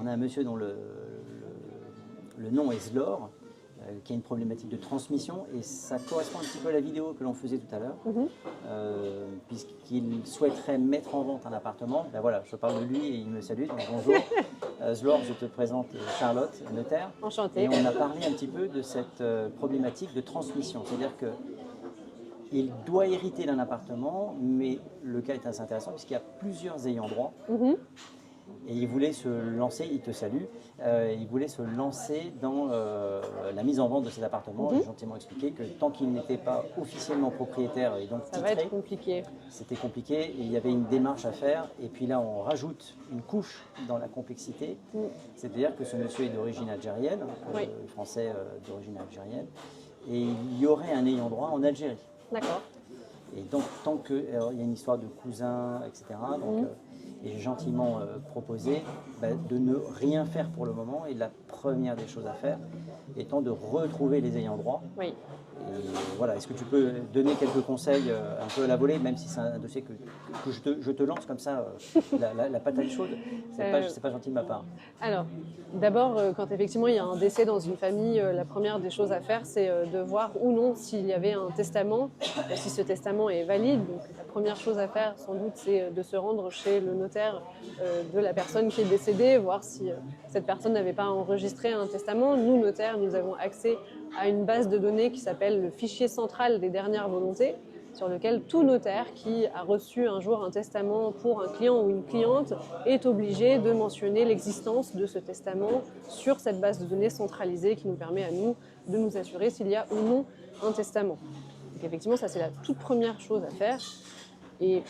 on a un monsieur dont le nom est Zlor, qui a une problématique de transmission, et ça correspond un petit peu à la vidéo que l'on faisait tout à l'heure, puisqu'il souhaiterait mettre en vente un appartement. Ben voilà, je parle de lui et il me salue, donc bonjour. Zlor, je te présente Charlotte, notaire. Enchantée. Et on a parlé un petit peu de cette problématique de transmission, c'est-à-dire que il doit hériter d'un appartement, mais le cas est assez intéressant puisqu'il y a plusieurs ayants droit. Et il voulait se lancer, il te salue, il voulait se lancer dans la mise en vente de cet appartement. J'ai gentiment expliqué que tant qu'il n'était pas officiellement propriétaire et donc Ça va être compliqué. c'était compliqué et il y avait une démarche à faire. Et puis là, on rajoute une couche dans la complexité. C'est-à-dire que ce monsieur est d'origine algérienne, français d'origine algérienne, et il y aurait un ayant droit en Algérie. D'accord. Et donc, tant qu'il y a une histoire de cousins, etc., donc, et j'ai gentiment proposé de ne rien faire pour le moment. Et la première des choses à faire étant de retrouver les ayants droit. Oui. Et voilà, est-ce que tu peux donner quelques conseils un peu à la volée, même si c'est un dossier que je te lance comme ça, la patate chaude, c'est pas gentil de ma part. Alors, d'abord, quand effectivement il y a un décès dans une famille, la première des choses à faire, c'est de voir ou non s'il y avait un testament, si ce testament est valide. Donc, la première chose à faire, sans doute, c'est de se rendre chez le notaire de la personne qui est décédée, voir si cette personne n'avait pas enregistré un testament. Nous, notaires, nous avons accès à une base de données qui s'appelle le fichier central des dernières volontés, sur lequel tout notaire qui a reçu un jour un testament pour un client ou une cliente est obligé de mentionner l'existence de ce testament sur cette base de données centralisée qui nous permet à nous de nous assurer s'il y a ou non un testament. Donc effectivement, ça c'est la toute première chose à faire. Et